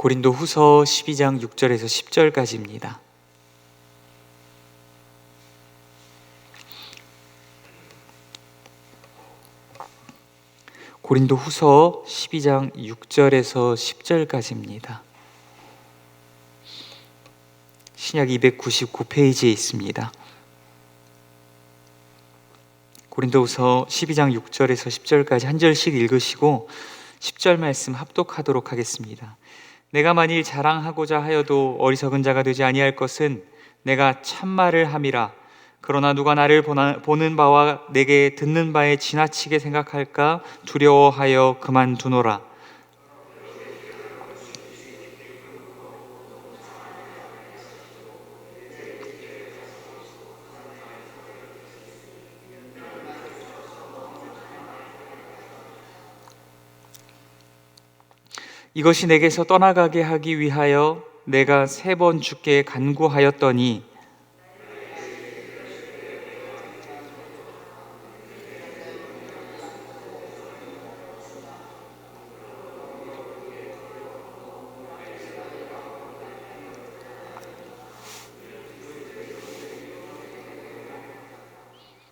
고린도 후서 12장 6절에서 10절까지입니다. 고린도 후서 12장 6절에서 10절까지입니다. 신약 299페이지에 있습니다. 고린도후서 12장 6절에서 10절까지 한 절씩 읽으시고 10절 말씀 합독하도록 하겠습니다. 내가 만일 자랑하고자 하여도 어리석은 자가 되지 아니할 것은 내가 참말을 함이라. 그러나 누가 나를 보는 바와 내게 듣는 바에 지나치게 생각할까 두려워하여 그만두노라. 이것이 내게서 떠나가게 하기 위하여 내가 3번 주께 간구하였더니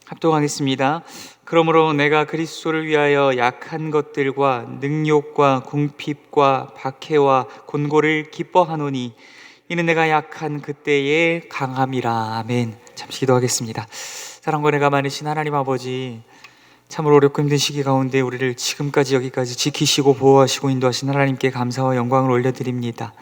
합독하겠습니다. 그러므로 내가 그리스도를 위하여 약한 것들과 능욕과 궁핍과 박해와 곤고를 기뻐하노니 이는 내가 약한 그때의 강함이라. 아멘. 잠시 기도하겠습니다. 사랑과 은혜가 많으신 하나님 아버지, 참으로 어렵고 힘든 시기 가운데 우리를 지금까지 여기까지 지키시고 보호하시고 인도하신 하나님께 감사와 영광을 올려드립니다.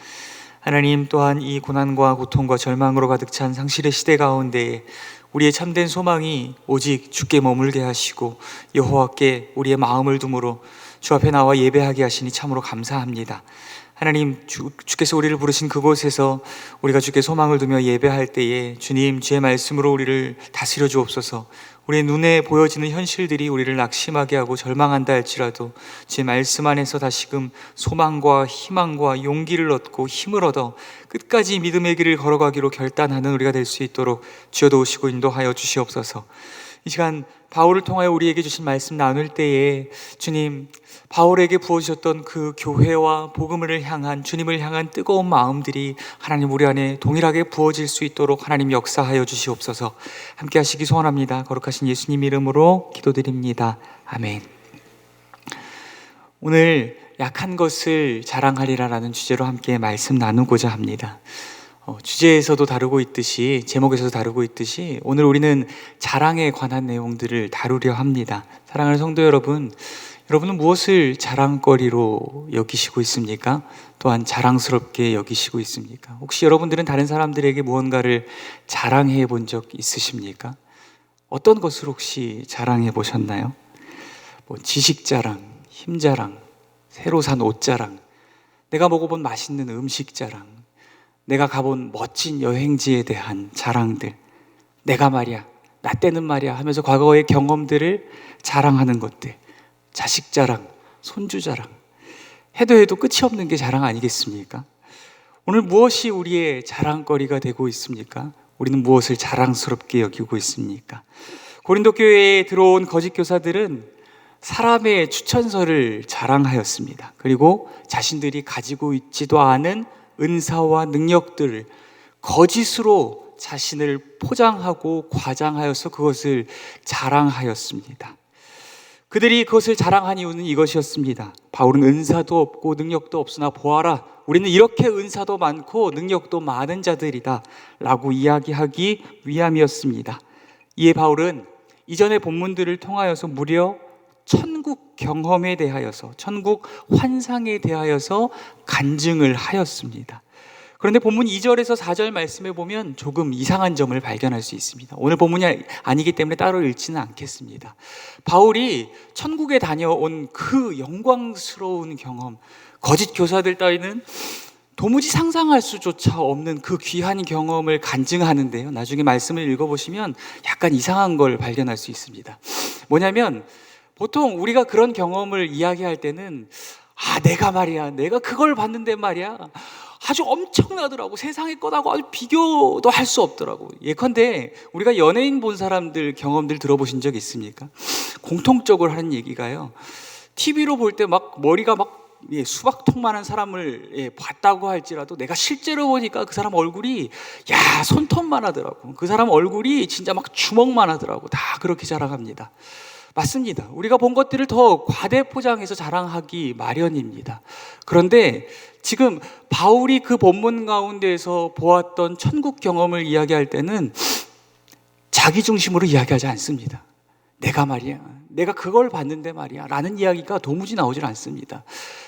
하나님, 또한 이 고난과 고통과 절망으로 가득 찬 상실의 시대 가운데 우리의 참된 소망이 오직 주께 머물게 하시고 여호와께 우리의 마음을 두므로 주 앞에 나와 예배하게 하시니 참으로 감사합니다. 하나님, 주께서 우리를 부르신 그곳에서 우리가 주께 소망을 두며 예배할 때에 주님, 주의 말씀으로 우리를 다스려 주옵소서. 우리의 눈에 보여지는 현실들이 우리를 낙심하게 하고 절망한다 할지라도 주의 말씀 안에서 다시금 소망과 희망과 용기를 얻고 힘을 얻어 끝까지 믿음의 길을 걸어가기로 결단하는 우리가 될 수 있도록 주여 도우시고 인도하여 주시옵소서. 이 시간 바울을 통하여 우리에게 주신 말씀 나눌 때에 주님, 바울에게 부어주셨던 그 교회와 복음을 향한, 주님을 향한 뜨거운 마음들이 하나님 우리 안에 동일하게 부어질 수 있도록 하나님 역사하여 주시옵소서. 함께 하시기 소원합니다. 거룩하신 예수님 이름으로 기도드립니다. 아멘. 오늘 약한 것을 자랑하리라라는 주제로 함께 말씀 나누고자 합니다. 주제에서도 다루고 있듯이, 제목에서도 다루고 있듯이 오늘 우리는 자랑에 관한 내용들을 다루려 합니다. 사랑하는 성도 여러분, 여러분은 무엇을 자랑거리로 여기시고 있습니까? 또한 자랑스럽게 여기시고 있습니까? 혹시 여러분들은 다른 사람들에게 무언가를 자랑해 본 적 있으십니까? 어떤 것을 혹시 자랑해 보셨나요? 지식 자랑, 힘 자랑, 새로 산 옷 자랑, 내가 먹어본 맛있는 음식 자랑, 내가 가본 멋진 여행지에 대한 자랑들, 내가 말이야, 나 때는 말이야 하면서 과거의 경험들을 자랑하는 것들, 자식 자랑, 손주 자랑, 해도 끝이 없는 게 자랑 아니겠습니까? 오늘 무엇이 우리의 자랑거리가 되고 있습니까? 우리는 무엇을 자랑스럽게 여기고 있습니까? 고린도 교회에 들어온 거짓 교사들은 사람의 추천서를 자랑하였습니다. 그리고 자신들이 가지고 있지도 않은 은사와 능력들을 거짓으로 자신을 포장하고 과장하여서 그것을 자랑하였습니다. 그들이 그것을 자랑한 이유는 이것이었습니다. 바울은 은사도 없고 능력도 없으나 보아라, 우리는 이렇게 은사도 많고 능력도 많은 자들이다 라고 이야기하기 위함이었습니다. 이에 바울은 이전의 본문들을 통하여서 무려 천국 경험에 대하여서, 천국 환상에 대하여서 간증을 하였습니다. 그런데 본문 2절에서 4절 말씀에 보면 조금 이상한 점을 발견할 수 있습니다. 오늘 본문이 아니기 때문에 따로 읽지는 않겠습니다. 바울이 천국에 다녀온 그 영광스러운 경험, 거짓 교사들 따위는 도무지 상상할 수조차 없는 그 귀한 경험을 간증하는데요, 나중에 말씀을 읽어보시면 약간 이상한 걸 발견할 수 있습니다. 뭐냐면 보통 우리가 그런 경험을 이야기할 때는 내가 말이야, 내가 그걸 봤는데 말이야, 아주 엄청나더라고, 세상의 것하고 아주 비교도 할 수 없더라고. 예컨대 우리가 연예인 본 사람들 경험들 들어보신 적 있습니까? 공통적으로 하는 얘기가요, TV로 볼 때 막 머리가 막 수박통만한 사람을 봤다고 할지라도 내가 실제로 보니까 그 사람 얼굴이 손톱만 하더라고. 그 사람 얼굴이 진짜 막 주먹만 하더라고. 다 그렇게 자랑합니다. 맞습니다. 우리가 본 것들을 더 과대 포장해서 자랑하기 마련입니다. 그런데 지금 바울이 그 본문 가운데에서 보았던 천국 경험을 이야기할 때는 자기 중심으로 이야기하지 않습니다. 내가 말이야, 내가 그걸 봤는데 말이야 라는 이야기가 도무지 나오질 않습니다.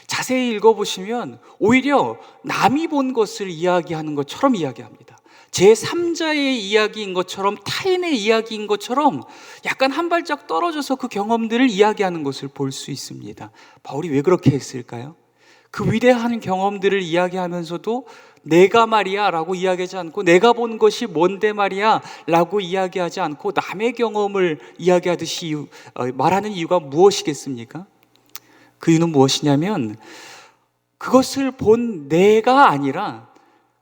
자세히 읽어보시면 오히려 남이 본 것을 이야기하는 것처럼 이야기합니다. 제3자의 이야기인 것처럼, 타인의 이야기인 것처럼 약간 한 발짝 떨어져서 그 경험들을 이야기하는 것을 볼 수 있습니다. 바울이 왜 그렇게 했을까요? 그 위대한 경험들을 이야기하면서도 내가 말이야 라고 이야기하지 않고, 내가 본 것이 뭔데 말이야 라고 이야기하지 않고 남의 경험을 이야기하듯이 말하는 이유가 무엇이겠습니까? 그 이유는 무엇이냐면 그것을 본 내가 아니라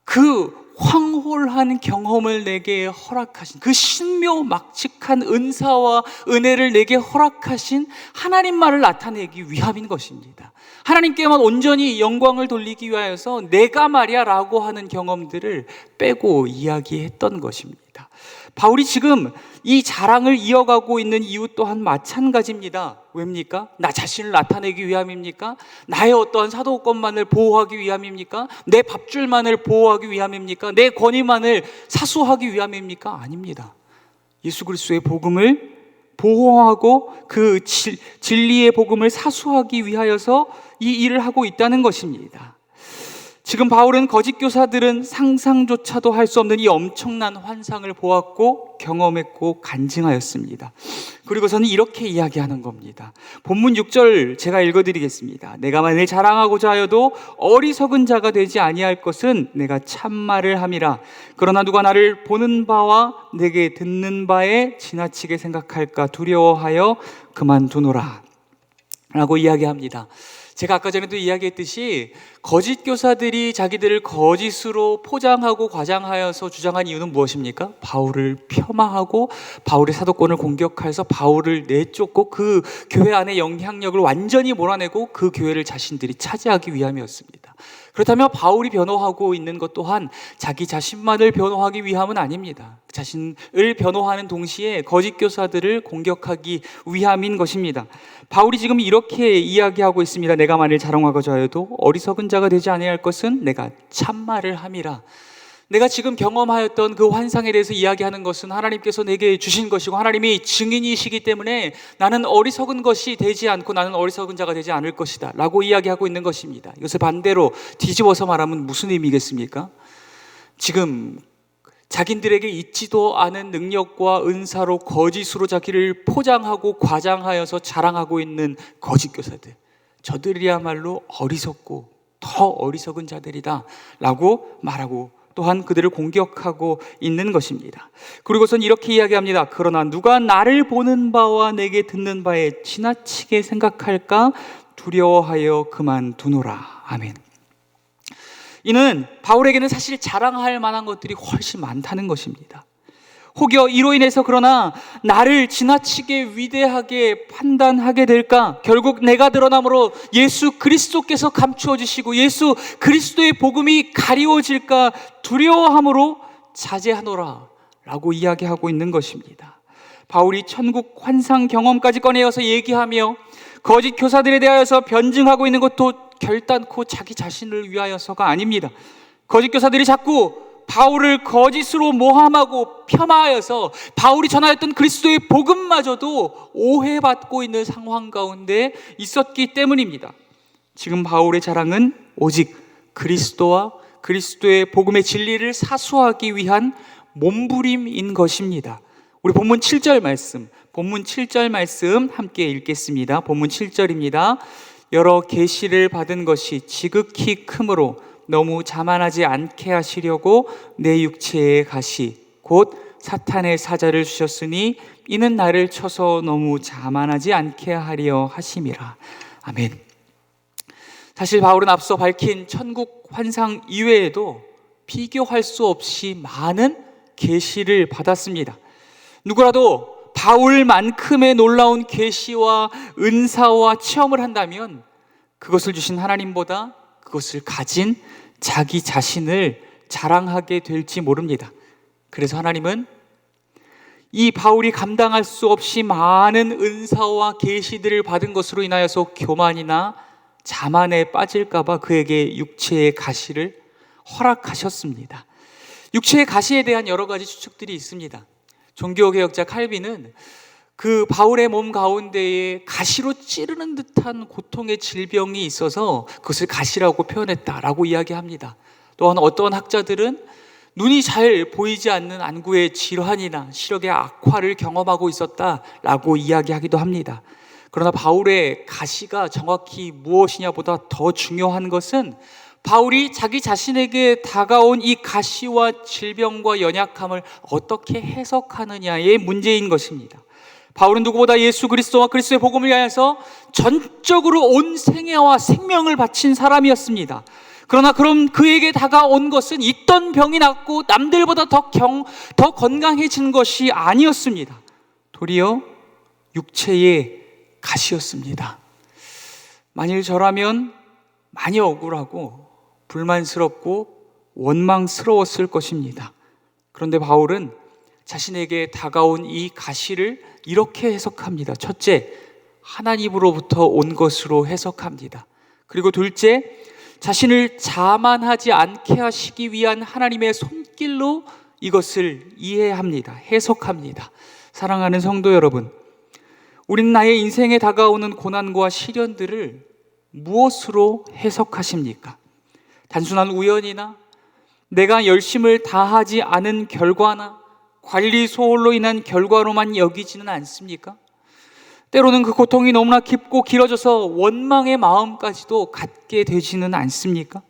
그 황홀한 경험을 내게 허락하신, 그 신묘막측한 은사와 은혜를 내게 허락하신 하나님만을 나타내기 위함인 것입니다. 하나님께만 온전히 영광을 돌리기 위하여서 내가 말이야 라고 하는 경험들을 빼고 이야기했던 것입니다. 바울이 지금 이 자랑을 이어가고 있는 이유 또한 마찬가지입니다. 왜입니까? 나 자신을 나타내기 위함입니까? 나의 어떠한 사도권만을 보호하기 위함입니까? 내 밥줄만을 보호하기 위함입니까? 내 권위만을 사수하기 위함입니까? 아닙니다. 예수 그리스도의 복음을 보호하고 그 진리의 복음을 사수하기 위하여서 이 일을 하고 있다는 것입니다. 지금 바울은 거짓 교사들은 상상조차도 할 수 없는 이 엄청난 환상을 보았고 경험했고 간증하였습니다. 그리고서는 이렇게 이야기하는 겁니다. 본문 6절 제가 읽어드리겠습니다. 내가 만일 자랑하고자 하여도 어리석은 자가 되지 아니할 것은 내가 참말을 함이라. 그러나 누가 나를 보는 바와 내게 듣는 바에 지나치게 생각할까 두려워하여 그만두노라 라고 이야기합니다. 제가 아까 전에도 이야기했듯이 거짓 교사들이 자기들을 거짓으로 포장하고 과장하여서 주장한 이유는 무엇입니까? 바울을 폄하하고 바울의 사도권을 공격해서 바울을 내쫓고 그 교회 안에 영향력을 완전히 몰아내고 그 교회를 자신들이 차지하기 위함이었습니다. 그렇다면 바울이 변호하고 있는 것 또한 자기 자신만을 변호하기 위함은 아닙니다. 자신을 변호하는 동시에 거짓 교사들을 공격하기 위함인 것입니다. 바울이 지금 이렇게 이야기하고 있습니다. 내가 만일 자랑하고자 하여도 어리석은 자가 되지 아니할 것은 내가 참말을 함이라. 내가 지금 경험하였던 그 환상에 대해서 이야기하는 것은 하나님께서 내게 주신 것이고 하나님이 증인이시기 때문에 나는 어리석은 것이 되지 않고 나는 어리석은 자가 되지 않을 것이다 라고 이야기하고 있는 것입니다. 이것을 반대로 뒤집어서 말하면 무슨 의미겠습니까? 지금 자기들에게 있지도 않은 능력과 은사로 거짓으로 자기를 포장하고 과장하여서 자랑하고 있는 거짓 교사들, 저들이야말로 어리석고 더 어리석은 자들이다 라고 말하고 또한 그들을 공격하고 있는 것입니다. 그리고선 이렇게 이야기합니다. 그러나 누가 나를 보는 바와 내게 듣는 바에 지나치게 생각할까 두려워하여 그만두노라. 아멘. 이는 바울에게는 사실 자랑할 만한 것들이 훨씬 많다는 것입니다. 혹여 이로 인해서 그러나 나를 지나치게 위대하게 판단하게 될까? 결국 내가 드러남으로 예수 그리스도께서 감추어 주시고 예수 그리스도의 복음이 가리워질까 두려워함으로 자제하노라 라고 이야기하고 있는 것입니다. 바울이 천국 환상 경험까지 꺼내어서 얘기하며 거짓 교사들에 대하여서 변증하고 있는 것도 결단코 자기 자신을 위하여서가 아닙니다. 거짓 교사들이 자꾸 바울을 거짓으로 모함하고 폄하하여서 바울이 전하였던 그리스도의 복음마저도 오해받고 있는 상황 가운데 있었기 때문입니다. 지금 바울의 자랑은 오직 그리스도와 그리스도의 복음의 진리를 사수하기 위한 몸부림인 것입니다. 우리 본문 7절 말씀 함께 읽겠습니다. 본문 7절입니다. 여러 계시를 받은 것이 지극히 크므로 너무 자만하지 않게 하시려고 내 육체에 가시 곧 사탄의 사자를 주셨으니 이는 나를 쳐서 너무 자만하지 않게 하려 하심이라. 아멘. 사실 바울은 앞서 밝힌 천국 환상 이외에도 비교할 수 없이 많은 계시를 받았습니다. 누구라도 바울만큼의 놀라운 계시와 은사와 체험을 한다면 그것을 주신 하나님보다 그것을 가진 자기 자신을 자랑하게 될지 모릅니다. 그래서 하나님은 이 바울이 감당할 수 없이 많은 은사와 계시들을 받은 것으로 인하여서 교만이나 자만에 빠질까 봐 그에게 육체의 가시를 허락하셨습니다. 육체의 가시에 대한 여러 가지 추측들이 있습니다. 종교개혁자 칼빈은 그 바울의 몸 가운데에 가시로 찌르는 듯한 고통의 질병이 있어서 그것을 가시라고 표현했다라고 이야기합니다. 또한 어떤 학자들은 눈이 잘 보이지 않는 안구의 질환이나 시력의 악화를 경험하고 있었다라고 이야기하기도 합니다. 그러나 바울의 가시가 정확히 무엇이냐보다 더 중요한 것은 바울이 자기 자신에게 다가온 이 가시와 질병과 연약함을 어떻게 해석하느냐의 문제인 것입니다. 바울은 누구보다 예수 그리스도와 그리스도의 복음을 위하여서 전적으로 온 생애와 생명을 바친 사람이었습니다. 그러나 그럼 그에게 다가온 것은 있던 병이 낫고 남들보다 더 건강해진 것이 아니었습니다. 도리어 육체의 가시였습니다. 만일 저라면 많이 억울하고 불만스럽고 원망스러웠을 것입니다. 그런데 바울은 자신에게 다가온 이 가시를 이렇게 해석합니다. 첫째, 하나님으로부터 온 것으로 해석합니다. 그리고 둘째, 자신을 자만하지 않게 하시기 위한 하나님의 손길로 이것을 이해합니다. 해석합니다. 사랑하는 성도 여러분, 우리는 나의 인생에 다가오는 고난과 시련들을 무엇으로 해석하십니까? 단순한 우연이나 내가 열심을 다하지 않은 결과나 관리 소홀로 인한 결과로만 여기지는 않습니까? 때로는 그 고통이 너무나 깊고 길어져서 원망의 마음까지도 갖게 되지는 않습니까?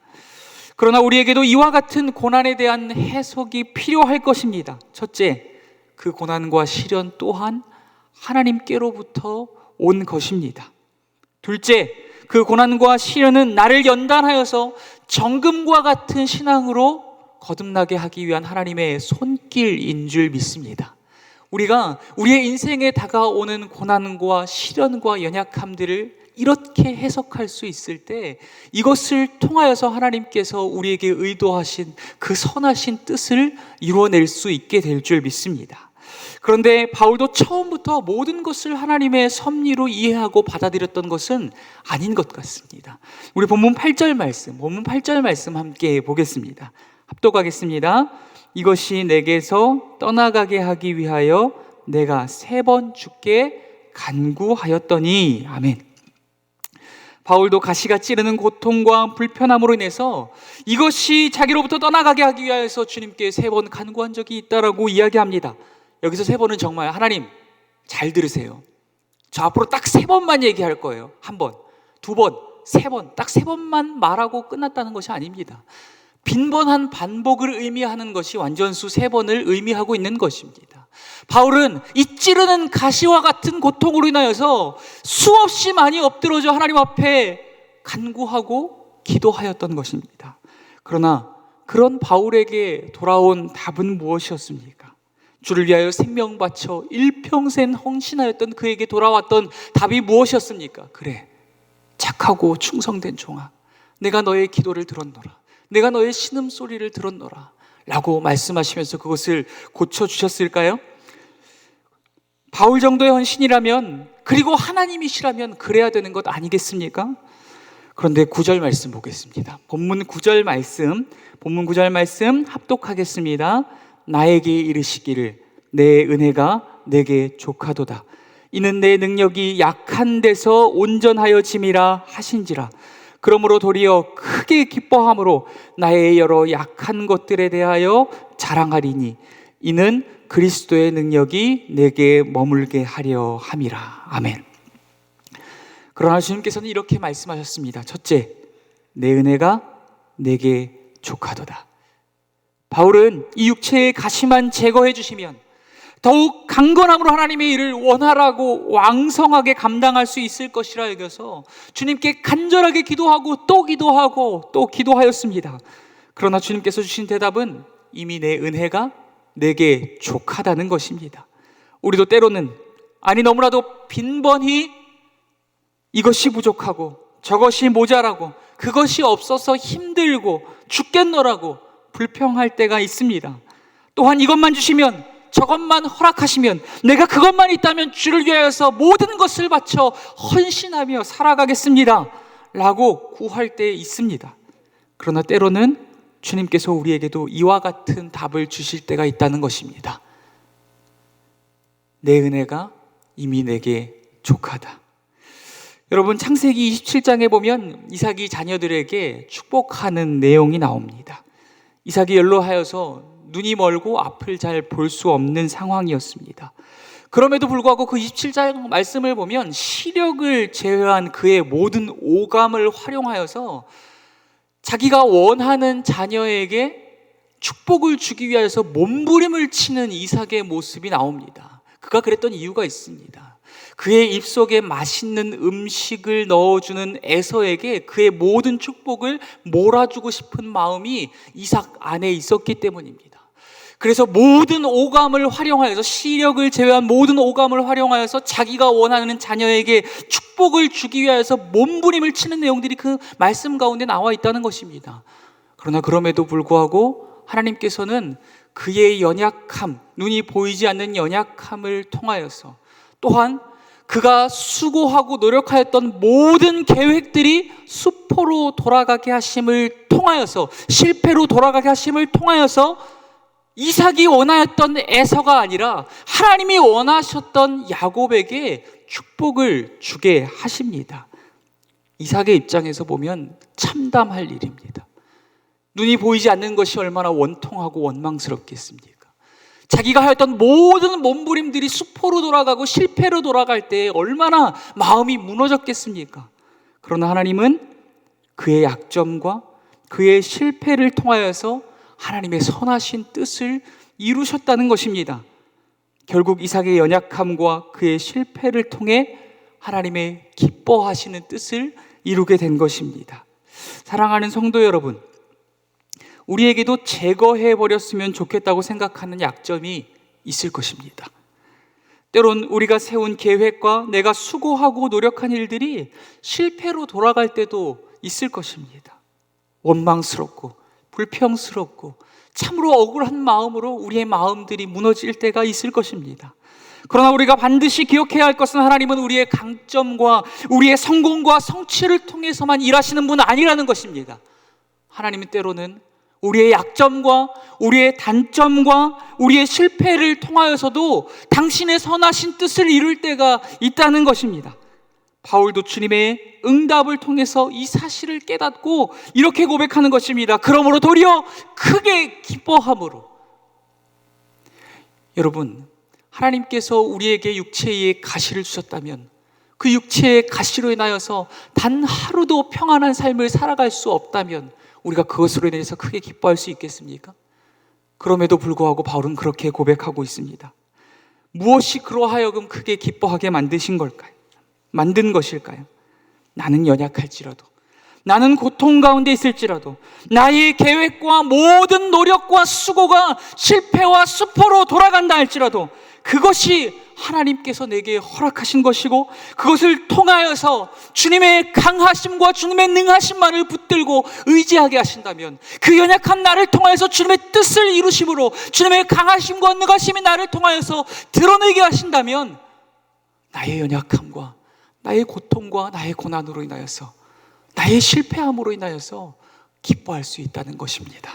그러나 우리에게도 이와 같은 고난에 대한 해석이 필요할 것입니다. 첫째, 그 고난과 시련 또한 하나님께로부터 온 것입니다. 둘째, 그 고난과 시련은 나를 연단하여서 정금과 같은 신앙으로 거듭나게 하기 위한 하나님의 손길인 줄 믿습니다. 우리가 우리의 인생에 다가오는 고난과 시련과 연약함들을 이렇게 해석할 수 있을 때 이것을 통하여서 하나님께서 우리에게 의도하신 그 선하신 뜻을 이루어낼 수 있게 될 줄 믿습니다. 그런데 바울도 처음부터 모든 것을 하나님의 섭리로 이해하고 받아들였던 것은 아닌 것 같습니다. 우리 본문 8절 말씀 함께 보겠습니다. 합독하겠습니다. 이것이 내게서 떠나가게 하기 위하여 내가 3번 주께 간구하였더니. 아멘. 바울도 가시가 찌르는 고통과 불편함으로 인해서 이것이 자기로부터 떠나가게 하기 위하여서 주님께 3번 간구한 적이 있다라고 이야기합니다. 여기서 3번은 정말 하나님 잘 들으세요. 저 앞으로 딱 3번만 얘기할 거예요. 1번, 2번, 3번, 딱 3번만 말하고 끝났다는 것이 아닙니다. 빈번한 반복을 의미하는 것이 완전수 3번을 의미하고 있는 것입니다. 바울은 이 찌르는 가시와 같은 고통으로 인하여서 수없이 많이 엎드러져 하나님 앞에 간구하고 기도하였던 것입니다. 그러나 그런 바울에게 돌아온 답은 무엇이었습니까? 주를 위하여 생명 바쳐 일평생 헌신하였던 그에게 돌아왔던 답이 무엇이었습니까? 그래, 착하고 충성된 종아, 내가 너의 기도를 들었노라. 내가 너의 신음소리를 들었노라 라고 말씀하시면서 그것을 고쳐주셨을까요? 바울 정도의 헌신이라면, 그리고 하나님이시라면 그래야 되는 것 아니겠습니까? 그런데 9절 말씀 보겠습니다. 본문 9절 말씀 합독하겠습니다. 나에게 이르시기를 내 은혜가 내게 족하도다. 이는 내 능력이 약한 데서 온전하여짐이라 하신지라. 그러므로 도리어 크게 기뻐함으로 나의 여러 약한 것들에 대하여 자랑하리니 이는 그리스도의 능력이 내게 머물게 하려 함이라. 아멘. 그러나 주님께서는 이렇게 말씀하셨습니다. 첫째, 내 은혜가 내게 족하도다. 바울은 이 육체의 가시만 제거해 주시면 더욱 강건함으로 하나님의 일을 원활하고 왕성하게 감당할 수 있을 것이라 여겨서 주님께 간절하게 기도하고 또 기도하고 또 기도하였습니다. 그러나 주님께서 주신 대답은 이미 내 은혜가 내게 족하다는 것입니다. 우리도 때로는, 아니 너무나도 빈번히 이것이 부족하고 저것이 모자라고, 그것이 없어서 힘들고 죽겠노라고 불평할 때가 있습니다. 또한 이것만 주시면, 저것만 허락하시면, 내가 그것만 있다면 주를 위하여서 모든 것을 바쳐 헌신하며 살아가겠습니다 라고 구할 때 있습니다. 그러나 때로는 주님께서 우리에게도 이와 같은 답을 주실 때가 있다는 것입니다. 내 은혜가 이미 내게 족하다. 여러분, 창세기 27장에 보면 이삭이 자녀들에게 축복하는 내용이 나옵니다. 이삭이 연로하여서 눈이 멀고 앞을 잘 볼 수 없는 상황이었습니다. 그럼에도 불구하고 그 27장 말씀을 보면 시력을 제외한 그의 모든 오감을 활용하여서 자기가 원하는 자녀에게 축복을 주기 위해서 몸부림을 치는 이삭의 모습이 나옵니다. 그가 그랬던 이유가 있습니다. 그의 입속에 맛있는 음식을 넣어주는 에서에게 그의 모든 축복을 몰아주고 싶은 마음이 이삭 안에 있었기 때문입니다. 그래서 모든 오감을 활용하여서, 시력을 제외한 모든 오감을 활용하여서 자기가 원하는 자녀에게 축복을 주기 위해서 몸부림을 치는 내용들이 그 말씀 가운데 나와 있다는 것입니다. 그러나 그럼에도 불구하고 하나님께서는 그의 연약함, 눈이 보이지 않는 연약함을 통하여서, 또한 그가 수고하고 노력하였던 모든 계획들이 수포로 돌아가게 하심을 통하여서, 실패로 돌아가게 하심을 통하여서 이삭이 원하였던 에서가 아니라 하나님이 원하셨던 야곱에게 축복을 주게 하십니다. 이삭의 입장에서 보면 참담할 일입니다. 눈이 보이지 않는 것이 얼마나 원통하고 원망스럽겠습니까? 자기가 하였던 모든 몸부림들이 수포로 돌아가고 실패로 돌아갈 때 얼마나 마음이 무너졌겠습니까? 그러나 하나님은 그의 약점과 그의 실패를 통하여서 하나님의 선하신 뜻을 이루셨다는 것입니다. 결국 이삭의 연약함과 그의 실패를 통해 하나님의 기뻐하시는 뜻을 이루게 된 것입니다. 사랑하는 성도 여러분, 우리에게도 제거해버렸으면 좋겠다고 생각하는 약점이 있을 것입니다. 때론 우리가 세운 계획과 내가 수고하고 노력한 일들이 실패로 돌아갈 때도 있을 것입니다. 원망스럽고 불평스럽고 참으로 억울한 마음으로 우리의 마음들이 무너질 때가 있을 것입니다. 그러나 우리가 반드시 기억해야 할 것은, 하나님은 우리의 강점과 우리의 성공과 성취를 통해서만 일하시는 분 아니라는 것입니다. 하나님은 때로는 우리의 약점과 우리의 단점과 우리의 실패를 통하여서도 당신의 선하신 뜻을 이룰 때가 있다는 것입니다. 바울도 주님의 응답을 통해서 이 사실을 깨닫고 이렇게 고백하는 것입니다. 그러므로 도리어 크게 기뻐함으로. 여러분, 하나님께서 우리에게 육체의 가시를 주셨다면 그 육체의 가시로 인하여서 단 하루도 평안한 삶을 살아갈 수 없다면 우리가 그것으로 인해서 크게 기뻐할 수 있겠습니까? 그럼에도 불구하고 바울은 그렇게 고백하고 있습니다. 무엇이 그러하여금 크게 기뻐하게 만든 것일까요? 나는 연약할지라도, 나는 고통 가운데 있을지라도, 나의 계획과 모든 노력과 수고가 실패와 수포로 돌아간다 할지라도 그것이 하나님께서 내게 허락하신 것이고, 그것을 통하여서 주님의 강하심과 주님의 능하심만을 붙들고 의지하게 하신다면, 그 연약한 나를 통하여서 주님의 뜻을 이루심으로 주님의 강하심과 능하심이 나를 통하여서 드러내게 하신다면, 나의 연약함과 나의 고통과 나의 고난으로 인하여서, 나의 실패함으로 인하여서 기뻐할 수 있다는 것입니다.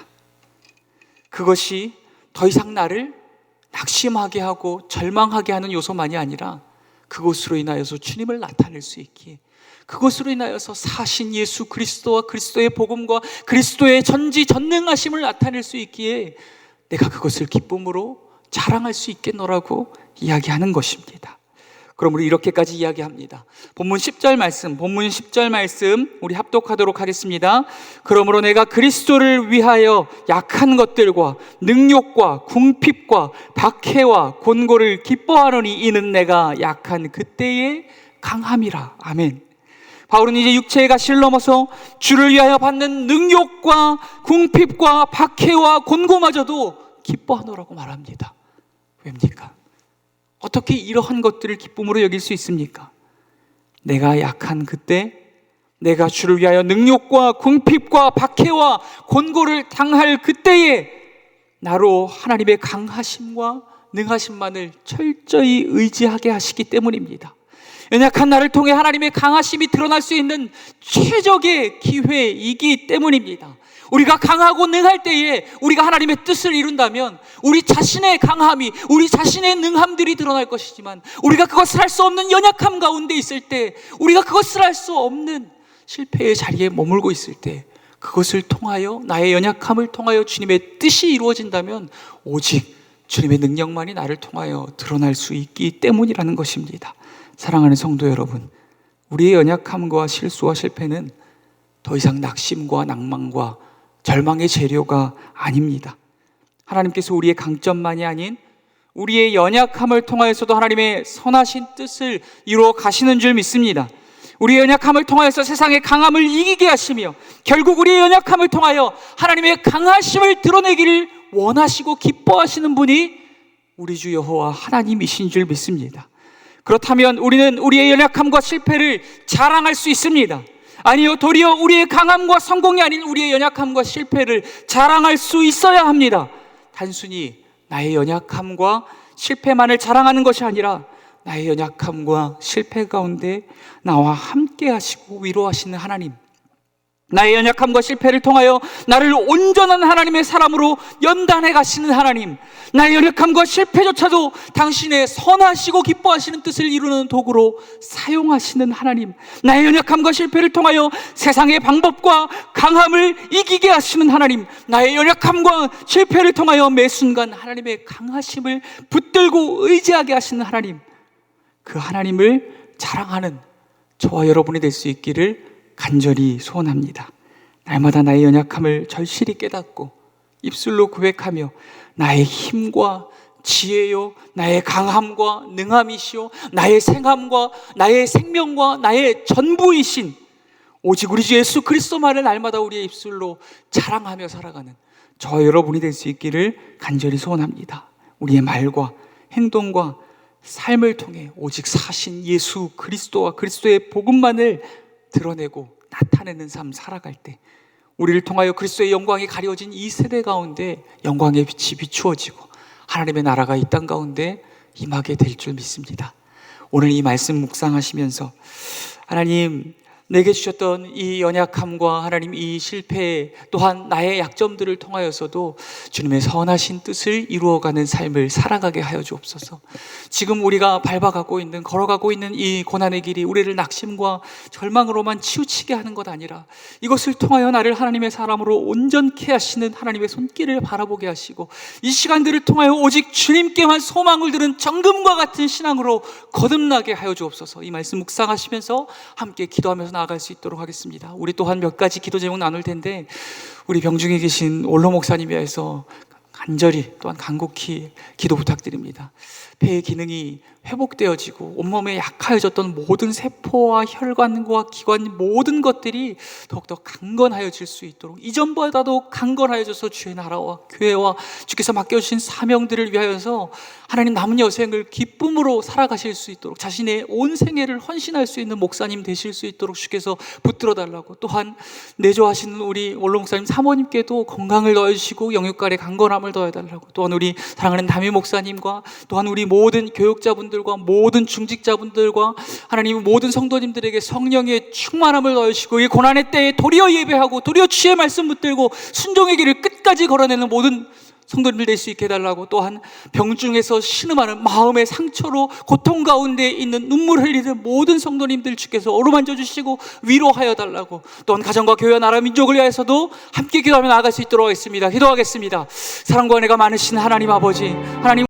그것이 더 이상 나를 낙심하게 하고 절망하게 하는 요소만이 아니라 그것으로 인하여서 주님을 나타낼 수 있기에, 그것으로 인하여서 사신 예수 그리스도와 그리스도의 복음과 그리스도의 전지전능하심을 나타낼 수 있기에 내가 그것을 기쁨으로 자랑할 수 있겠노라고 이야기하는 것입니다. 그러므로 이렇게까지 이야기합니다. 본문 10절 말씀 우리 합독하도록 하겠습니다. 그러므로 내가 그리스도를 위하여 약한 것들과 능욕과 궁핍과 박해와 곤고를 기뻐하노니 이는 내가 약한 그때의 강함이라. 아멘. 바울은 이제 육체의 가시를 넘어서 주를 위하여 받는 능욕과 궁핍과 박해와 곤고마저도 기뻐하노라고 말합니다. 왜입니까? 어떻게 이러한 것들을 기쁨으로 여길 수 있습니까? 내가 약한 그때 내가 주를 위하여 능욕과 궁핍과 박해와 곤고를 당할 그때에 나로 하나님의 강하심과 능하심만을 철저히 의지하게 하시기 때문입니다. 연약한 나를 통해 하나님의 강하심이 드러날 수 있는 최적의 기회이기 때문입니다. 우리가 강하고 능할 때에 우리가 하나님의 뜻을 이룬다면 우리 자신의 강함이, 우리 자신의 능함들이 드러날 것이지만, 우리가 그것을 할 수 없는 연약함 가운데 있을 때, 우리가 그것을 할 수 없는 실패의 자리에 머물고 있을 때, 그것을 통하여, 나의 연약함을 통하여 주님의 뜻이 이루어진다면 오직 주님의 능력만이 나를 통하여 드러날 수 있기 때문이라는 것입니다. 사랑하는 성도 여러분, 우리의 연약함과 실수와 실패는 더 이상 낙심과 낭만과 절망의 재료가 아닙니다. 하나님께서 우리의 강점만이 아닌 우리의 연약함을 통하여서도 하나님의 선하신 뜻을 이루어 가시는 줄 믿습니다. 우리의 연약함을 통하여서 세상의 강함을 이기게 하시며, 결국 우리의 연약함을 통하여 하나님의 강하심을 드러내기를 원하시고 기뻐하시는 분이 우리 주 여호와 하나님이신 줄 믿습니다. 그렇다면 우리는 우리의 연약함과 실패를 자랑할 수 있습니다. 아니요, 도리어 우리의 강함과 성공이 아닌 우리의 연약함과 실패를 자랑할 수 있어야 합니다. 단순히 나의 연약함과 실패만을 자랑하는 것이 아니라 나의 연약함과 실패 가운데 나와 함께 하시고 위로하시는 하나님, 나의 연약함과 실패를 통하여 나를 온전한 하나님의 사람으로 연단해 가시는 하나님, 나의 연약함과 실패조차도 당신의 선하시고 기뻐하시는 뜻을 이루는 도구로 사용하시는 하나님, 나의 연약함과 실패를 통하여 세상의 방법과 강함을 이기게 하시는 하나님, 나의 연약함과 실패를 통하여 매 순간 하나님의 강하심을 붙들고 의지하게 하시는 하나님, 그 하나님을 자랑하는 저와 여러분이 될 수 있기를 간절히 소원합니다. 날마다 나의 연약함을 절실히 깨닫고 입술로 고백하며 나의 힘과 지혜요, 나의 강함과 능함이시요, 나의 생함과 나의 생명과 나의 전부이신 오직 우리 주 예수 그리스도만을 날마다 우리의 입술로 자랑하며 살아가는 저와 여러분이 될 수 있기를 간절히 소원합니다. 우리의 말과 행동과 삶을 통해 오직 사신 예수 그리스도와 그리스도의 복음만을 드러내고 나타내는 삶 살아갈 때, 우리를 통하여 그리스도의 영광이 가려진 이 세대 가운데 영광의 빛이 비추어지고 하나님의 나라가 이 땅 가운데 임하게 될 줄 믿습니다. 오늘 이 말씀 묵상하시면서 하나님, 내게 주셨던 이 연약함과 하나님 이 실패 또한 나의 약점들을 통하여서도 주님의 선하신 뜻을 이루어가는 삶을 살아가게 하여 주옵소서. 지금 우리가 밟아가고 있는, 걸어가고 있는 이 고난의 길이 우리를 낙심과 절망으로만 치우치게 하는 것 아니라 이것을 통하여 나를 하나님의 사람으로 온전케 하시는 하나님의 손길을 바라보게 하시고, 이 시간들을 통하여 오직 주님께만 소망을 두는 정금과 같은 신앙으로 거듭나게 하여 주옵소서. 이 말씀 묵상하시면서 함께 기도하면서 나아갈 수 있도록 하겠습니다. 우리 또한 몇 가지 기도 제목 나눌 텐데, 우리 병중에 계신 올로 목사님 위해서 간절히 또한 간곡히 기도 부탁드립니다. 폐의 기능이 회복되어지고 온몸에 약하여졌던 모든 세포와 혈관과 기관 모든 것들이 더욱더 강건하여질 수 있도록, 이전보다도 강건하여져서 주의 나라와 교회와 주께서 맡겨주신 사명들을 위하여서 하나님 남은 여생을 기쁨으로 살아가실 수 있도록, 자신의 온 생애를 헌신할 수 있는 목사님 되실 수 있도록 주께서 붙들어 달라고, 또한 내조하시는 우리 원로 목사님 사모님께도 건강을 더해주시고 영육간의 강건함을 더해달라고, 또한 우리 사랑하는 담임 목사님과 또한 우리 모든 교육자분들과 모든 중직자분들과 하나님 모든 성도님들에게 성령의 충만함을 더해주시고, 이 고난의 때에 도리어 예배하고 도리어 주의 말씀 붙들고 순종의 길을 끝까지 걸어내는 모든 성도님들 될 수 있게 해달라고, 또한 병중에서 신음하는 마음의 상처로 고통 가운데 있는 눈물 흘리는 모든 성도님들 주께서 어루만져 주시고 위로하여 달라고, 또한 가정과 교회와 나라 민족을 위해서도 함께 기도하며 나아갈 수 있도록 하겠습니다. 기도하겠습니다. 사랑과 은혜가 많으신 하나님 아버지, 하나님